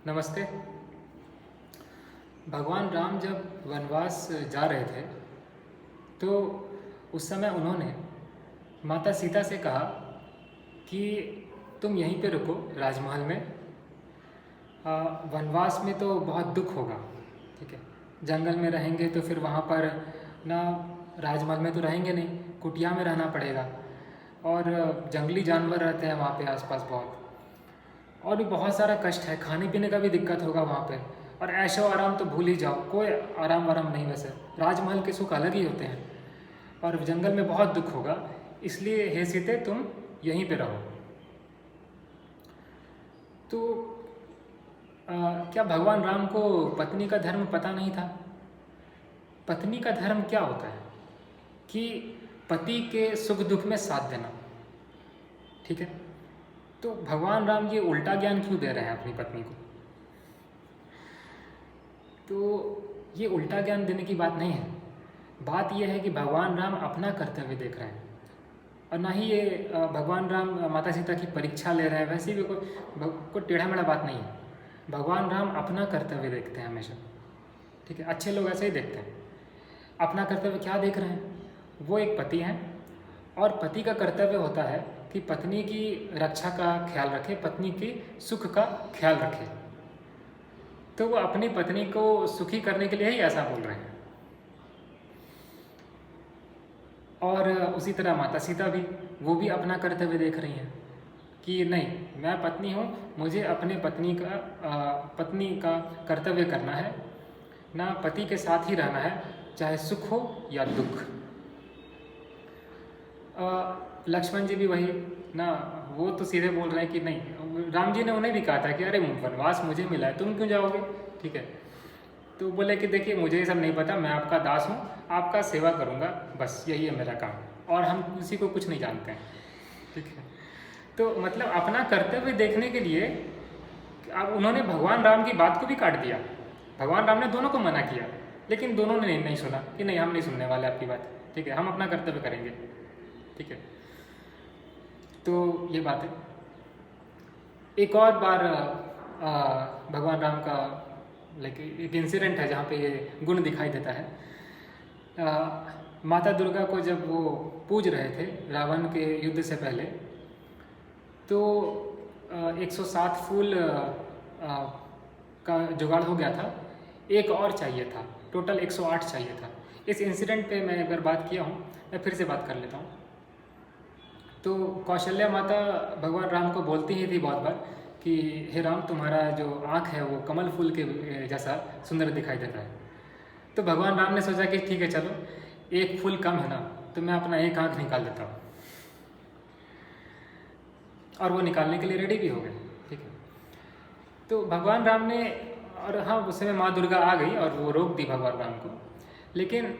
नमस्ते। भगवान राम जब वनवास जा रहे थे तो उस समय उन्होंने माता सीता से कहा कि तुम यहीं पे रुको राजमहल में। वनवास में तो बहुत दुख होगा, ठीक है। जंगल में रहेंगे तो फिर वहाँ पर ना, राजमहल में तो रहेंगे नहीं, कुटिया में रहना पड़ेगा और जंगली जानवर रहते हैं वहाँ पे आसपास बहुत, और भी बहुत सारा कष्ट है, खाने पीने का भी दिक्कत होगा वहाँ पे। और ऐशो आराम तो भूल ही जाओ, कोई आराम वाराम नहीं। वैसे राजमहल के सुख अलग ही होते हैं और जंगल में बहुत दुख होगा, इसलिए हे सीते तुम यहीं पे रहो। तो क्या भगवान राम को पत्नी का धर्म पता नहीं था? पत्नी का धर्म क्या होता है कि पति के सुख दुख में साथ देना, ठीक है। तो भगवान राम ये उल्टा ज्ञान क्यों दे रहे हैं अपनी पत्नी को? तो ये उल्टा ज्ञान देने की बात नहीं है। बात यह है कि भगवान राम अपना कर्तव्य देख रहे हैं और ना ही ये भगवान राम माता सीता की परीक्षा ले रहे हैं। वैसे भी कोई टेढ़ा मेढ़ा बात नहीं है। भगवान राम अपना कर्तव्य देखते हैं हमेशा, ठीक है। अच्छे लोग ऐसे ही देखते हैं। अपना कर्तव्य क्या देख रहे हैं? वो एक पति हैं और पति का कर्तव्य होता है कि पत्नी की रक्षा का ख्याल रखे, पत्नी के सुख का ख्याल रखे। तो वो अपनी पत्नी को सुखी करने के लिए ही ऐसा बोल रहे हैं। और उसी तरह माता सीता भी, वो भी अपना कर्तव्य देख रही हैं कि नहीं, मैं पत्नी हूँ, मुझे अपने पत्नी का कर्तव्य करना है ना, पति के साथ ही रहना है, चाहे सुख हो या दुख। लक्ष्मण जी भी वही ना, वो तो सीधे बोल रहे हैं कि नहीं। राम जी ने उन्हें भी कहा था कि अरे वनवास मुझे मिला है, तुम क्यों जाओगे, ठीक है। तो बोले कि देखिए मुझे ये सब नहीं पता, मैं आपका दास हूँ, आपका सेवा करूँगा, बस यही है मेरा काम, और हम किसी को कुछ नहीं जानते हैं, ठीक है। तो मतलब अपना कर्तव्य देखने के लिए अब उन्होंने भगवान राम की बात को भी काट दिया। भगवान राम ने दोनों को मना किया, लेकिन दोनों ने नहीं सुना कि नहीं, हम नहीं सुनने वाले आपकी बात, ठीक है, हम अपना कर्तव्य करेंगे, ठीक है। तो ये बात है। एक और बार भगवान राम का एक इंसिडेंट है जहाँ पे ये गुण दिखाई देता है। माता दुर्गा को जब वो पूज रहे थे रावण के युद्ध से पहले, तो 107 फूल का जुगाड़ हो गया था, एक और चाहिए था, टोटल 108 चाहिए था। इस इंसिडेंट पे मैं अगर बात किया हूँ, मैं फिर से बात कर लेता हूँ। तो कौशल्या माता भगवान राम को बोलती ही थी बहुत बार कि हे राम, तुम्हारा जो आँख है वो कमल फूल के जैसा सुंदर दिखाई देता है। तो भगवान राम ने सोचा कि ठीक है, चलो एक फूल कम है ना, तो मैं अपना एक आँख निकाल देता हूँ, और वो निकालने के लिए रेडी भी हो गए, ठीक है। तो भगवान राम ने, और हाँ उस समय माँ दुर्गा आ गई और वो रोक दी भगवान राम को। लेकिन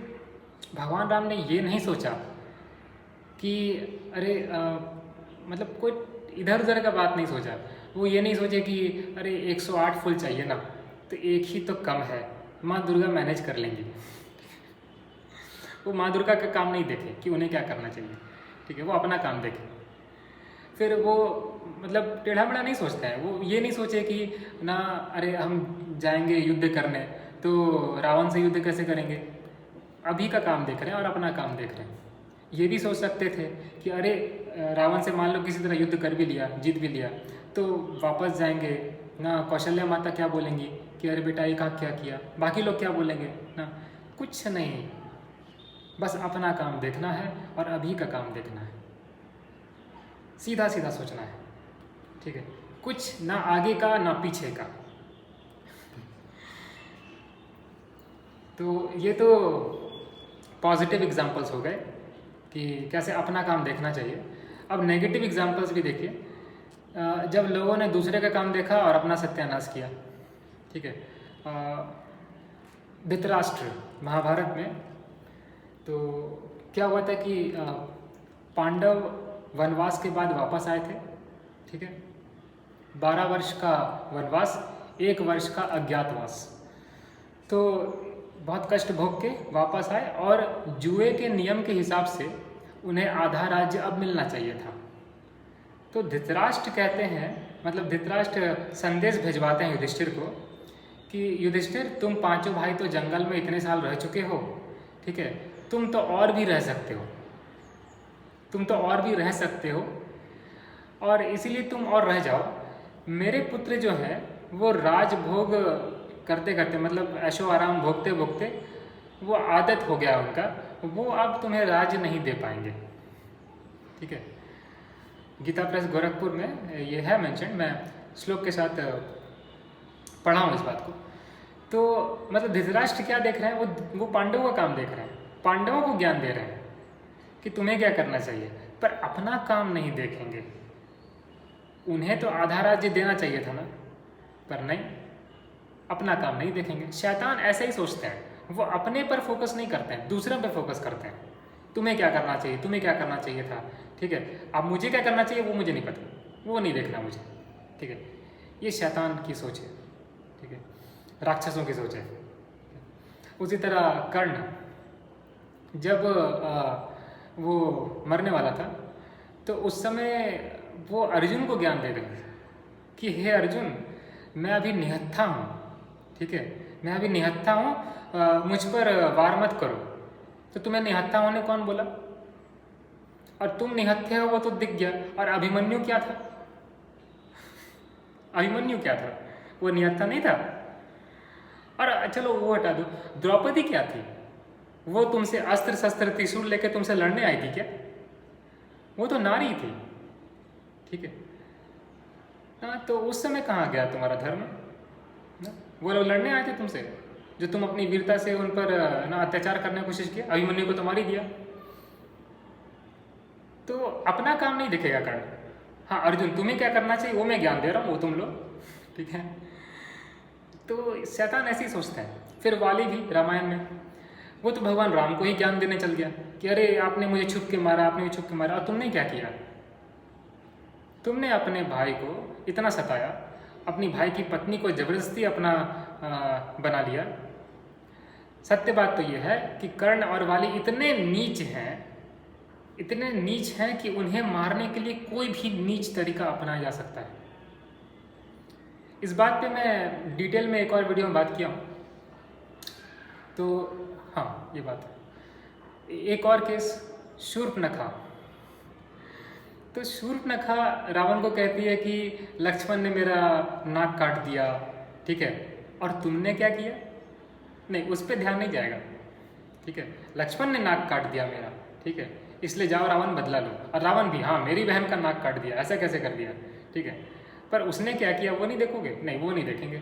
भगवान राम ने ये नहीं सोचा कि अरे मतलब कोई इधर उधर का बात नहीं सोचा। वो ये नहीं सोचे कि अरे 108 फूल चाहिए ना, तो एक ही तो कम है, माँ दुर्गा मैनेज कर लेंगी। वो माँ दुर्गा का काम नहीं देखे कि उन्हें क्या करना चाहिए, ठीक है, वो अपना काम देखे। फिर वो मतलब टेढ़ा मेढ़ा नहीं सोचता है। वो ये नहीं सोचे कि ना अरे हम जाएंगे युद्ध करने तो रावण से युद्ध कैसे करेंगे, अभी का काम देख रहे हैं और अपना काम देख रहे हैं। ये भी सोच सकते थे कि अरे रावण से मान लो किसी तरह युद्ध कर भी लिया, जीत भी लिया, तो वापस जाएंगे ना, कौशल्या माता क्या बोलेंगी कि अरे बेटा ये क्या किया, बाकी लोग क्या बोलेंगे ना। कुछ नहीं, बस अपना काम देखना है और अभी का काम देखना है, सीधा सीधा सोचना है, ठीक है। कुछ ना आगे का ना पीछे का। तो ये तो पॉजिटिव एग्जांपल्स हो गए कि कैसे अपना काम देखना चाहिए। अब नेगेटिव एग्जांपल्स भी देखिए, जब लोगों ने दूसरे का काम देखा और अपना सत्यानाश किया, ठीक है। धृतराष्ट्र महाभारत में तो क्या हुआ था कि पांडव वनवास के बाद वापस आए थे, ठीक है। 12 वर्ष का वनवास, 1 वर्ष का अज्ञातवास। तो बहुत कष्ट भोग के वापस आए और जुए के नियम के हिसाब से उन्हें आधा राज्य अब मिलना चाहिए था। तो धृतराष्ट्र कहते हैं मतलब धृतराष्ट्र संदेश भिजवाते हैं युधिष्ठिर को कि युधिष्ठिर, तुम पांचों भाई तो जंगल में इतने साल रह चुके हो, ठीक है, तुम तो और भी रह सकते हो, तुम तो और भी रह सकते हो, और इसीलिए तुम और रह जाओ। मेरे पुत्र जो हैं वो राजभोग करते करते, मतलब ऐशो आराम भोगते भोगते वो आदत हो गया उनका, वो अब तुम्हें राज्य नहीं दे पाएंगे, ठीक है। गीता प्रेस गोरखपुर में ये है मेंशन, मैं श्लोक के साथ पढ़ा हूँ इस बात को। तो मतलब धृतराष्ट्र क्या देख रहे हैं, वो पांडवों का काम देख रहे हैं, पांडवों को ज्ञान दे रहे हैं कि तुम्हें क्या करना चाहिए, पर अपना काम नहीं देखेंगे। उन्हें तो आधा राज्य देना चाहिए था ना, पर नहीं, अपना काम नहीं देखेंगे। शैतान ऐसे ही सोचते हैं, वो अपने पर फोकस नहीं करते हैं, दूसरे पर फोकस करते हैं। तुम्हें क्या करना चाहिए, तुम्हें क्या करना चाहिए था, ठीक है, अब मुझे क्या करना चाहिए वो मुझे नहीं पता, वो नहीं देखना मुझे, ठीक है। ये शैतान की सोच है, ठीक है, राक्षसों की सोच है। उसी तरह कर्ण जब वो मरने वाला था तो उस समय वो अर्जुन को ज्ञान दे रहे थे कि हे अर्जुन, मैं अभी निहत्था हूँ, ठीक है, मैं अभी निहत्था हूँ, मुझ पर वार मत करो। तो तुम्हें निहत्था होने कौन बोला, और तुम निहत्थे हो वो तो दिख गया। और अभिमन्यु क्या था, अभिमन्यु क्या था, वो निहत्था नहीं था। और चलो वो हटा दो, द्रौपदी क्या थी, वो तुमसे अस्त्र शस्त्र त्रिशूल लेके तुमसे लड़ने आई थी क्या, वो तो नारी थी, ठीक है। हाँ, तो उस समय कहाँ गया तुम्हारा धर्म ना? वो लोग लड़ने आए थे तुमसे, जो तुम अपनी वीरता से उन पर ना अत्याचार करने की कोशिश किया, अभिमन्यु को तो मार ही दिया। तो अपना काम नहीं दिखेगा कर्ण। हाँ अर्जुन, तुम्हें क्या करना चाहिए वो मैं ज्ञान दे रहा हूँ, वो तुम लो, ठीक है। तो शैतान ऐसे ही सोचता है। फिर वाली भी रामायण में, वो तो भगवान राम को ही ज्ञान देने चल गया कि अरे आपने मुझे छुप के मारा, आपने मुझे छुप के मारा, और तुमने क्या किया, तुमने अपने भाई को इतना सताया, अपनी भाई की पत्नी को जबरदस्ती अपना बना लिया। सत्य बात तो यह है कि कर्ण और वाली इतने नीच हैं, इतने नीच हैं कि उन्हें मारने के लिए कोई भी नीच तरीका अपनाया जा सकता है। इस बात पे मैं डिटेल में एक और वीडियो में बात किया हूँ। तो हाँ ये बात है। एक और केस, शूर्पणखा। तो शूर्पणखा रावण को कहती है कि लक्ष्मण ने मेरा नाक काट दिया, ठीक है, और तुमने क्या किया, नहीं उस पर ध्यान नहीं जाएगा, ठीक है, लक्ष्मण ने नाक काट दिया मेरा, ठीक है, इसलिए जाओ रावण बदला लो। और रावण भी हाँ मेरी बहन का नाक काट दिया, ऐसा कैसे कर दिया, ठीक है, पर उसने क्या किया वो नहीं देखोगे, नहीं वो नहीं देखेंगे,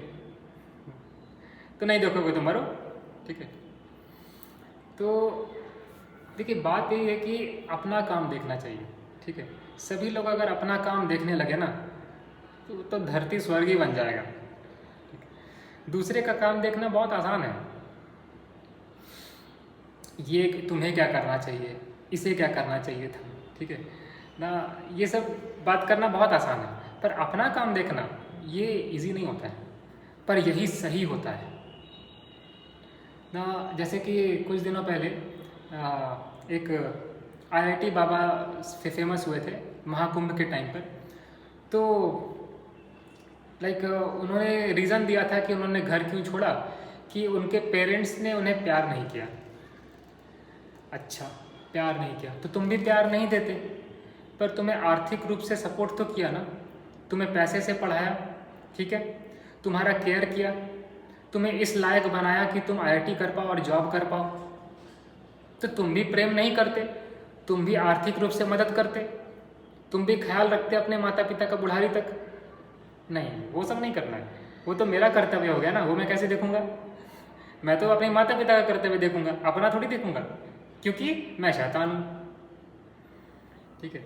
तो नहीं देखोगे तो मरो, ठीक है। तो देखिए बात यही है कि अपना काम देखना चाहिए, ठीक है। सभी लोग अगर अपना काम देखने लगे ना तो धरती स्वर्ग ही बन जाएगा, ठीक है? दूसरे का काम देखना बहुत आसान है, ये तुम्हें क्या करना चाहिए, इसे क्या करना चाहिए था, ठीक है ना, ये सब बात करना बहुत आसान है, पर अपना काम देखना ये इजी नहीं होता है, पर यही सही होता है ना। जैसे कि कुछ दिनों पहले एक IIT बाबा फेमस हुए थे महाकुंभ के टाइम पर। तो लाइक उन्होंने रीज़न दिया था कि उन्होंने घर क्यों छोड़ा, कि उनके पेरेंट्स ने उन्हें प्यार नहीं किया। अच्छा प्यार नहीं किया तो तुम भी प्यार नहीं देते, पर तुम्हें आर्थिक रूप से सपोर्ट तो किया ना, तुम्हें पैसे से पढ़ाया, ठीक है, तुम्हारा केयर किया, तुम्हें इस लायक बनाया कि तुम IIT कर पाओ और जॉब कर पाओ। तो तुम भी प्रेम नहीं करते, तुम भी आर्थिक रूप से मदद करते, तुम भी ख्याल रखते अपने माता पिता का बुढ़ारी तक, नहीं वो सब नहीं करना है, वो तो मेरा कर्तव्य हो गया ना, वो मैं कैसे देखूंगा, मैं तो अपने माता पिता का कर्तव्य देखूंगा, अपना थोड़ी देखूंगा, क्योंकि मैं शैतान हूँ, ठीक है।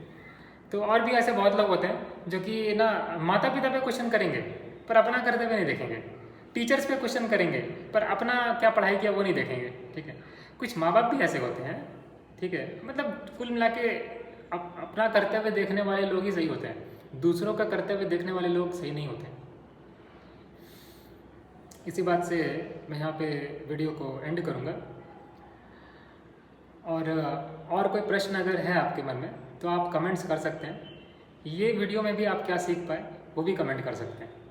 तो और भी ऐसे बहुत लोग होते हैं जो कि ना माता पिता पे क्वेश्चन करेंगे पर अपना कर्तव्य नहीं देखेंगे, टीचर्स पे क्वेश्चन करेंगे पर अपना क्या पढ़ाई किया वो नहीं देखेंगे, ठीक है। कुछ माँ बाप भी ऐसे होते हैं, ठीक है, मतलब कुल मिला के अपना कर्तव्य देखने वाले लोग ही सही होते हैं, दूसरों का कर्तव्य देखने वाले लोग सही नहीं होते। इसी बात से मैं यहाँ पे वीडियो को एंड करूँगा, और कोई प्रश्न अगर है आपके मन में तो आप कमेंट्स कर सकते हैं। ये वीडियो में भी आप क्या सीख पाए वो भी कमेंट कर सकते हैं।